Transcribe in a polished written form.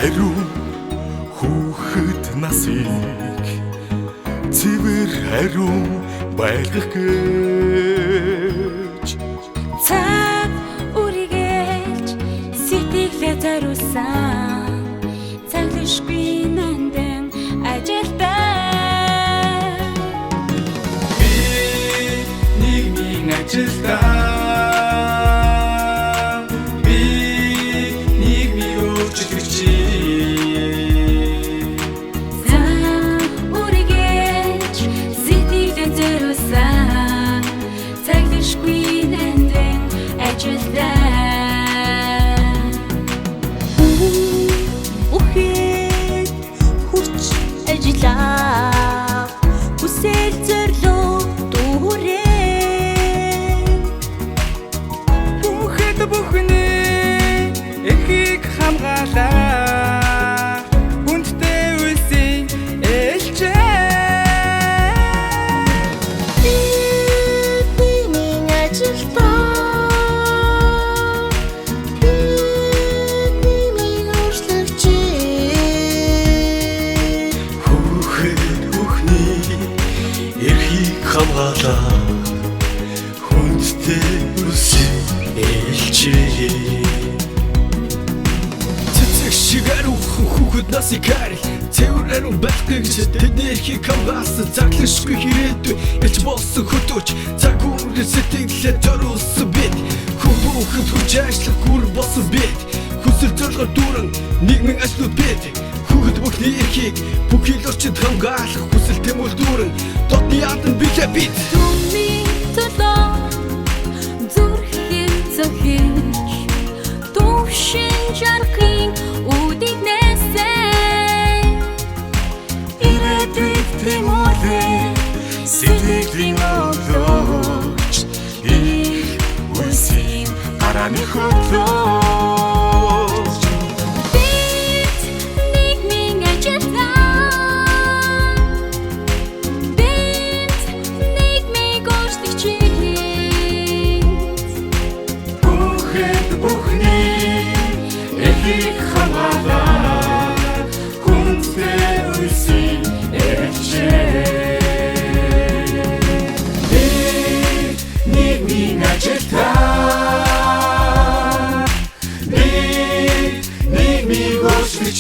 ариун хүүхэд насыг цэвэр ариун байлгах гэж цаг үргэлж сэтгэлээ зориулсан цаглашгүй нандин ажилдаа би нийгмийн ажилдаа Хүсэл зорилго дүүрээ Бүхэд бүхний эхийг хамгаалаа хүндтэй үлсийн ээлжээ Нийгмийн ажилдаа нийгмийн өөрчлөгч эрхийг хамгаалаа хүндтэй үлсийн ээлжээ цэцэг шиг ариухан хүүхэд насыг харил цэвэр ариун байх гэж тэдний эрхийг хамгаалсан заглагшгүй хэрээдүй элч болсон хөтөөч цаг үргэлж сэтгэлээ зориулсан бид хүүхэд хүч ажиллах гүр болсон бид хүсэл зорилгоор дүүрэн нийгмийн ажлууд бид хүүхэд бүхний эрхийг бүхий л орчинд хамгаалах хүсэл тэмүүлэл дүүрэн дотны ядан бихэ бид Түмний төлөө зүрхийн зохиж төвшин жаргын үдигнэсээ ирээдүйд тэмүүлээ сэтгэлийн өглөөч их үлсийн гарааны хөтлөөч бид нийгмийн ажилдаа бид нийгмийг өөрчлөгч бүхэд бүхний эхийг хамгаалаа хүндтэй үлсийн ээлжээ бид нийгмийн ажилдаа бид нийгмийг өөрчлөгч